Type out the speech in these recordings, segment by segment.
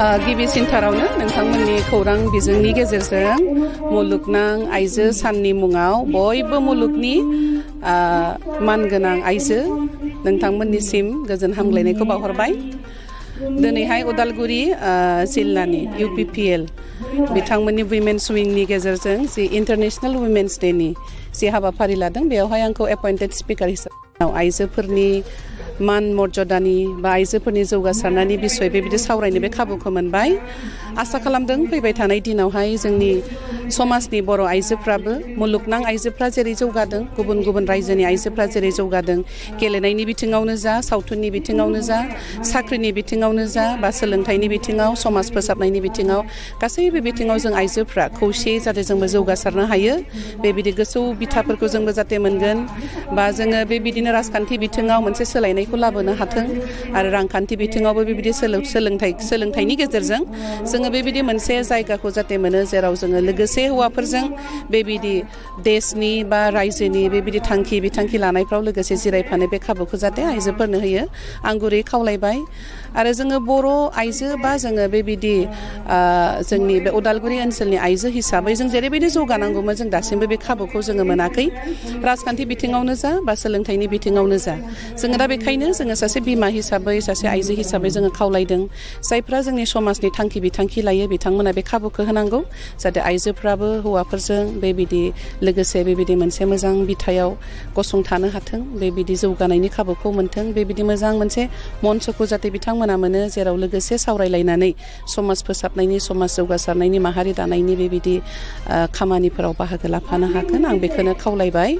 गिबिसिनथारावनो नोंथांमोननि खौरां बिजोंनि गेजेरजों मुलुगनां आइजो साननि मुङाव बयबो मुलुगनि मानगोनां आइजो नोंथांमोननिसिम गोजोन हामग्लायनायखौ बावहरबाय। दिनैहाय उदालगुरि जिल्लानि UPPL बिथांमोननि वुमेन्स विंनि गेजेरजों जि इन्टारनेशनेल वुमेन्स डेनि जि हाबाफारि लादों बेयावहाय आंखौ एपइन्टेड स्पिकार हिसाबै आइजोफोरनि मान मर्यादानि बा आइजोफोरनि जौगासारनायनि बिसय बेबायदि सावरायनो बे खाबुखौ मोनबाय। आसा खालामदों फैबाय थानाय दिनावहाय जोंनि समाजनि बर' आइजोफ्राबो मुलुगनां आइजोफ्रा जेरै जौगादों गुबुन गुबुन रायजोनि आइजोफ्रा जेरै जौगादों गेलेनायनि बिथिङावनो जा सावथुननि बिथिङावनो जा साख्रिनि बिथिङावनो जा बा सोलोंथाइनि बिथिङाव समाज फोसाबनायनि बिथिङाव गासैबो बिथिङाव जों आइजोफ्रा खौसेयै जाहाथे जोंबो जौगासारनो हायो बेबायदि गोसो बिथाफोरखौ जोंबो जाहाथे मोनगोन बा जोङो बेबायदिनो राजखान्थि बिथिङाव मोनसे सोलायनायखौ लाबोनो हाथों आरो रांखान्थि बिथिङावबो बेबायदि सोलोंथाइनि गेजेरजों जोङो बेबायदि मोनसे जायगाखौ जाहाथे मोनो जेराव जोङो लोगोसे हौवाफोरजों बेबायदि देशनि बा रायजोनि बेबायदि थांखि बिथांखि लानायफ्राव लोगोसे जिरायफानो बे खाबुखौ जाहाथे आइजोफोरनो होयो आं गुरै खावलायबाय। आरो जोङो बर' आइजो बा जोङो बेबायदि जोंनि बे उदालगुरि ओनसोलनि आइजो हिसाबै जों जेरैबायदि जौगानांगौमोन जों दासिमबो बे खाबुखौ जोङो मोनाखै राजखान्थि बिथिङावनो जा बा सोलोंथाइनि बिथिङावनो जा जोङो दा बेखायनो जोङो सासे बिमा हिसाबै सासे आइजो हिसाबै जोङो खावलायदों जायफ्रा जोंनि समाजनि थांखि बिथांखि लायो बिथांमोना बे खाबुखौ होनांगौ जाहाथे आइजोफ्राबो हौवाफोरजों बेबायदि लोगोसे बेबायदि मोनसे मोजां बिथायाव गसंथानो हाथों बेबायदि जौगानायनि खाबुखौ मोनथों बेबायदि मोजां मोनसे मन्चखौ जाहाथे बिथांमोना मोनो जेराव लोगोसे सावरायलायनानै समाज फोसाबनायनि समाज जौगासारनायनि माहारि दानायनि बेबायदि खामानिफोराव बाहागो लाफानो हागोन आं बेखौनो खावलायबाय।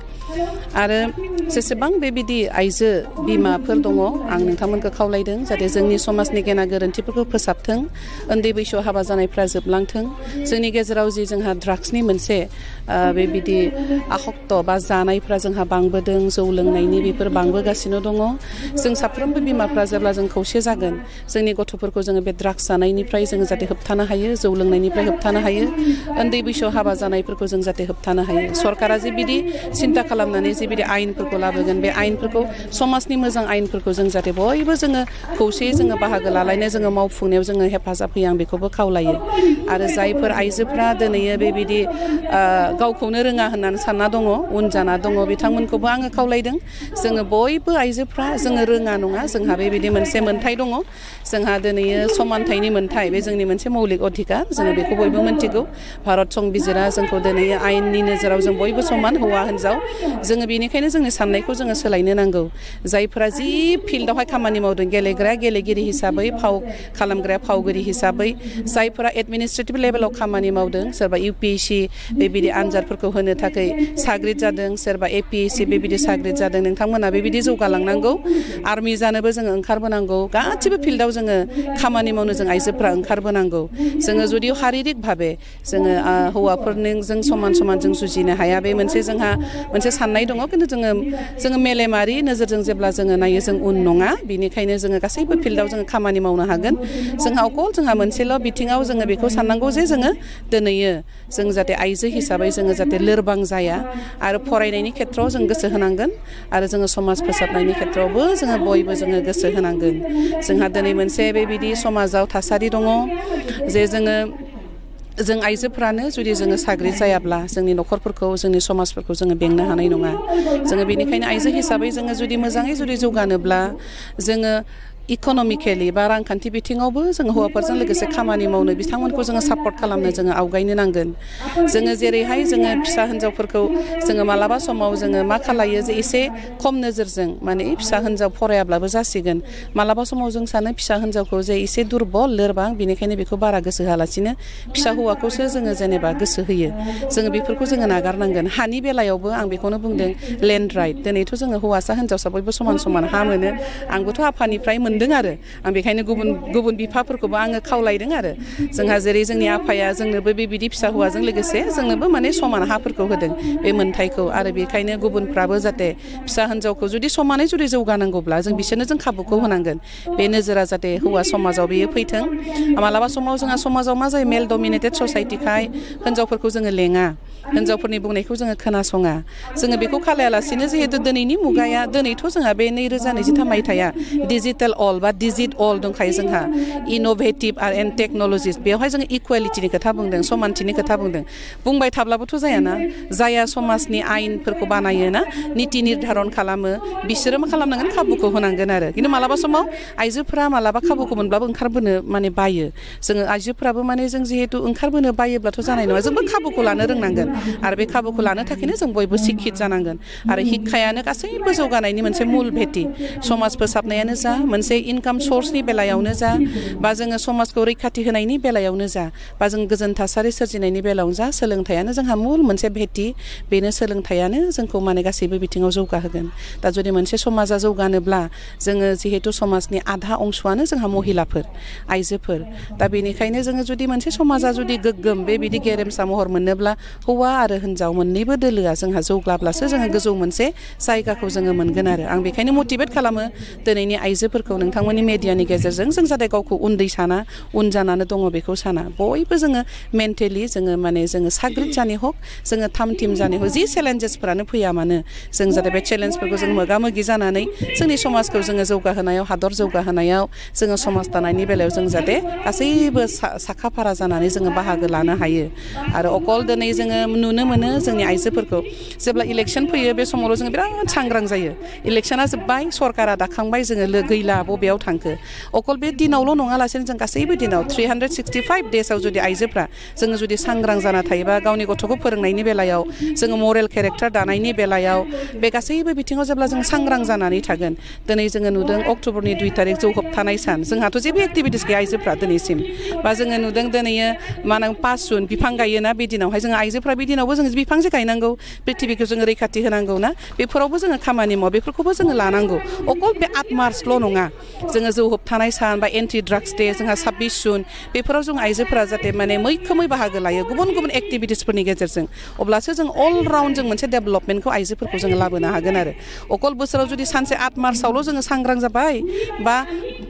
आरो जेसेबां बेबायदि आइजो बिमाफोर दङ आं नोंथांमोनखौ खावलायदों जाहाथे जोंनि समाजनि गेना गोरोन्थिफोरखौ फोसाबथों उन्दै बैसोआव हाबा जानायफ्रा जोबलांथों जोंनि गेजेराव जि जोंहा ड्राग्सनि मोनसे बेबायदि आखक्त बा जानायफ्रा जोंहा बांबोदों जौ लोंनायनि बेफोर बांबोगासिनो दङ जों साफ्रोमबो बिमाफ्रा जेब्ला जों खौसे जागोन जोंनि गथ'फोरखौ जोङो बे ड्राग्स जानायनिफ्राय जोङो जाहाथे होबथानो हायो जौ लोंनायनिफ्राय होबथानो हायो उन्दै बैसोआव हाबा जानायफोरखौ जों जाहाथे होबथानो हायो सरकारा जे बिदि सिन्था खालामनानै जे बिदि आयेनफोरखौ लाबोगोन बे आयेनफोरखौ समाजनि मोजां आयेनफोरखौ जों जाहाथे बयबो जोङो खौसेयै जोङो बाहागो लालायनो जोङो मावफुंनायाव जोङो हेफाजाब होयो आं बेखौबो खावलायो। आरो जायफोर आइजोफ्रा दिनै बेबायदि गावखौनो रोङा होननानै सानना दङ उन जाना दङ बिथांमोनखौबो आङो खावलायदों जोङो बयबो आइजोफ्रा जोङो रोङा नङा जोंहा बेबायदि मोनसे मोन्थाय दङ जोंहा दिनै समानथाइनि मोन्थाय बे जोंनि मोनसे मौलिक अधिकार जोङो बेखौ बयबो मिन्थिगौ भारत संबिजिरा जोंखौ दिनै आयेननि नोजोराव जों बयबो समान हौवा हिन्जाव जोङो बेनिखायनो जोंनि साननायखौ जोङो सोलायनो नांगौ जायफोरा जि फिल्डआवहाय खामानि मावदों गेलेग्राया गेलेगिरि हिसाबै फाव खालामग्राया फावगिरि हिसाबै जायफोरा एडमिनिस्ट्रेटिभ लेभेलाव खामानि मावदों सोरबा UPSC बेबायदि आनजादफोरखौ होनो थाखाय साग्रिद जादों सोरबा APSC बेबायदि साग्रिद जादों नोंथांमोना बेबायदि जौगालांनांगौ आर्मि जानोबो जोङो ओंखारबोनांगौ गासिबो फिल्डआव जोङो खामानि मावनो जों आइजोफ्रा ओंखारबोनांगौ जोङो जुदि शारिरिक भाबे जोङो हौवाफोरजों समान समान जों जुजिनो हाया बे मोनसे जोंहा मोनसे साननाय दङ खिन्थु जोङो मेलेमारि नोजोरजों जेब्ला जोङो नायो जों उन नङा बिनिखायनो जोङो गासैबो फिल्डआव जोङो खामानि मावनो हागोन जोंहा मोनसेल' बिथिङाव जोङो बेखौ साननांगौ जे जोङो दिनैयो जों जाहाथे आइजो हिसाबै जोङो जाहाथे लोरबां जाया आरो फरायनायनि खेथ्रआव जों गोसो होनांगोन आरो जोङो समाज फोसाबनायनि खेथ्रआवबो जोङो बयबो जोङो गोसो होनांगोन जोंहा दिनै मोनसे बेबायदि समाजाव थासारि दङ जे जों आइजोफ्रानो जुदि जोङो साग्रिद जायाब्ला जोंनि न'खरफोरखौ जोंनि समाजफोरखौ जोङो बेंनो हानाय नङा जोङो बेनिखायनो आइजो हिसाबै जोङो जुदि मोजाङै जुदि जौगानोब्ला जोङो इक'नमिकेलि बा रांखान्थि बिथिङावबो जोङो हौवाफोरजों लोगोसे खामानि मावनो बिथांमोनखौ जोङो सापर्ट खालामनो जोङो आवगायनो नांगोन जोङो जेरैहाय जोङो फिसा हिन्जावफोरखौ जोङो मालाबा समाव जोङो मा खालायो जे एसे खम नोजोरजों माने फिसा हिन्जाव फरायाब्लाबो जासिगोन मालाबा समाव जों सानो फिसा हिन्जावखौ जे एसे दुरबल लोरबां बेनिखायनो बेखौ बारा गोसो होआलासिनो फिसा हौवाखौसो जोङो जेनेबा गोसो होयो जोङो बेफोरखौ जोङो नागारनांगोन हानि बेलायावबो आं बेखौनो बुंदों लेन्ड राइट दिनैथ' जोङो हौवासा हिन्जावसा बयबो समान समान हा मोनो आंबोथ' आफानिफ्राय मोनदों आरो आं बेखायनो गुबुन बिफाफोरखौबो आङो खावलायदों आरो जोंहा जेरै जोंनि आफाया जोंनोबो बेबायदि फिसा हौवाजों लोगोसे जोंनोबो माने समान हाफोरखौ होदों बे मोन्थायखौ आरो बेखायनो गुबुनफ्राबो जाहाथे फिसा हिन्जावखौ जुदि समानै जुदि जौगानांगौब्ला जों बिसोरनो जों खाबुखौ होनांगोन बे नोजोरा जाहाथे हौवा समाजाव बेयो फैथों मालाबा समाव जोंहा समाजाव मा जायो मेल डमिनेटेड ससाइटिखाय हिन्जावफोरखौ जोङो लेङा हिन्जावफोरनि बुंनायखौ जोङो खोनासङा जोङो बेखौ खालायालासिनो जिहेतु दिनैनि मुगाया दिनैथ' जोंहा बे 2023 मायथाइया डिजिटेल अल बा डिजिट अल दंखायो जोंहा इनोभेटिभ एन्ड टेक्न'लजिस बेवहाय जोङो इकुवेलिटिनि खोथा बुंदों समानथिनि खोथा बुंबाय थाब्लाबोथ' जायाना जाया समाजनि आयेनफोरखौ बानायोना नीति निर्धारन खालामो बिसोरो मा खालामनांगोन खाबुखौ होनांगोन आरो खिन्थु मालाबा समाव आइजोफोरा मालाबा खाबुखौ मोनब्लाबो ओंखारबोनो माने बायो जोङो आइजोफोराबो माने जों जिहेतु ओंखारबोनो बायोब्लाथ' जानाय नङा जोंबो खाबुखौ लानो रोंनांगोन आरो बे खाबुखौ लानो थाखायनो जों बयबो शिक्षित जानांगोन आरो हिक्षायानो गासैबो जौगानायनि मोनसे मुल भेटि समाज फोसाबनायानो जा मोनसे इनकाम सर्सनि बेलायावनो जा बा जोङो समाजखौ रैखाथि होनायनि बेलायावनो जा बा जों गोजोन थासारि सोरजिनायनि बेलायावनो जा सोलोंथायानो जोंहा मुल मोनसे भेटि बेनो सोलोंथायानो जोंखौ माने गासैबो बिथिङाव जौगाहोगोन दा जुदि मोनसे समाजा जौगानोब्ला जोङो जिहेतु समाजनि आधा अंशआनो जोंहा महिलाफोर आइजोफोर दा बेनिखायनो जोङो जुदि मोनसे समाजा जुदि गोग्गोम बेबायदि गेरेमसा महर मोननोब्ला हौवा आरो हिन्जाव मोननैबो दोलोआ जोंहा जौगाब्लासो जोङो गोजौ मोनसे जायगाखौ जोङो मोनगोन आरो आं बेखायनो मटिभेट खालामो दिनैनि आइजोफोरखौ नोंथांमोननि मेडियानि गेजेरजों जों जाहाथे गावखौ उन्दै साना उन जानानै दङ बेखौ साना बयबो जोङो मेन्टेलि जोङो माने जोङो साग्रिद जानो हक जोङो थाम थिम जानो हक जि चेलेन्जेसफोरानो फैया मानो जों जाहाथे बे चेलेन्जफोरखौ जों मोगा मोगि जानानै जोंनि समाजखौ जोङो जौगाहोनायाव हादर जौगाहोनायाव जोङो समाज दानायनि बेलायाव जों जाहाथे गासैबो साखा फारा जानानै जोङो बाहागो लानो हायो आरो अकल दिनै जोङो नुनो मोनो जोंनि आइजोफोरखौ जेब्ला इलेक्सन फैयो बे समावल' जोङो बिराद सांग्रां जायो इलेक्सना जोब्बाय सरकारा दाखांबाय जोङो गैला बबेयाव थांखो अकल बे दिनावल' नङालासेनो जों गासैबो दिनाव 365 डेजआव जुदि आइजोफ्रा जोङो जुदि सांग्रां जाना थायोबा गावनि गथ'खौ फोरोंनायनि बेलायाव जोङो मरेल केरेक्टार दानायनि बेलायाव बे गासैबो बिथिङाव जेब्ला जों सांग्रां जानानै थागोन दिनै जोङो नुदों अक्ट'बरनि 2 तारिख जौ होबथानाय सान जोंहाथ' जेबो एक्टिभिटिस गैया आइजोफ्रा दिनैसिम बा जोङो नुदों दिनै मा होनो 5 जुन बिफां गायोना बे दिनावहाय जोङो आइजोफ्रा बे दिनावबो जोङो बिफांसो गायनांगौ प्रिथिबिखौ जोङो रैखाथि होनांगौ ना बेफोरावबो जोङो खामानि मावो बेफोरखौबो जोङो लानांगौ अकल बे 8 मार्चल' नङा जोङो जौ होबथानाय सान बा एन्टि ड्राग्स डे जोंहा 26 जुन बेफोराव जों आइजोफोरा जाहाथे माने मैखोमै बाहागो लायो गुबुन गुबुन एक्टिभिटिसफोरनि गेजेरजों अब्लासो जों अल राउन्ड जों मोनसे डेभेलपमेन्टखौ आइजोफोरखौ जोङो लाबोनो हागोन आरो अकल बोसोराव जुदि सानसे 8 मार्चआवल' जोङो सांग्रां जाबाय बा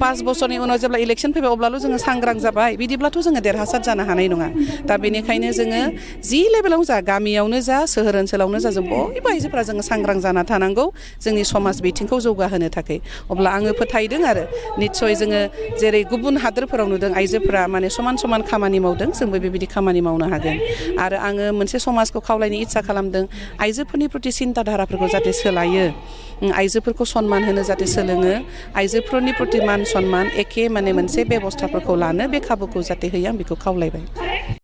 5 बोसोरनि उनाव जेब्ला इलेक्सन फैबाय अब्लाल' जोङो सांग्रां जाबाय बिदिब्लाथ' जोङो देरहासार जानो हानाय नङा दा बेनिखायनो जोङो जि लेभेलावनो जा गामियावनो जा सोहोर ओनसोलावनो जा जों बयबो आइजोफोरा जोङो सांग्रां जाना थानांगौ जोंनि समाज बिथिंखौ जौगाहोनो थाखाय अब्ला आङो फोथायदों आरो निस्सय जोङो जेरै गुबुन हादोरफोराव नुदों आइजोफोरा माने समान समान खामानि मावदों जोंबो बेबायदि खामानि मावनो हागोन आरो आङो मोनसे समाजखौ खावलायनो इच्छा खालामदों आइजोफोरनि प्रति सिन्ता धाराफोरखौ जाहाथे सोलायो आइजोफोरखौ सनमान होनो जाहाथे सोलोङो आइजोफोरनि प्रति मान सनमान एखे माने मोनसे बेबस्थाफोरखौ लानो बे खाबुखौ जाहाथे होयो आं बेखौ खावलायबाय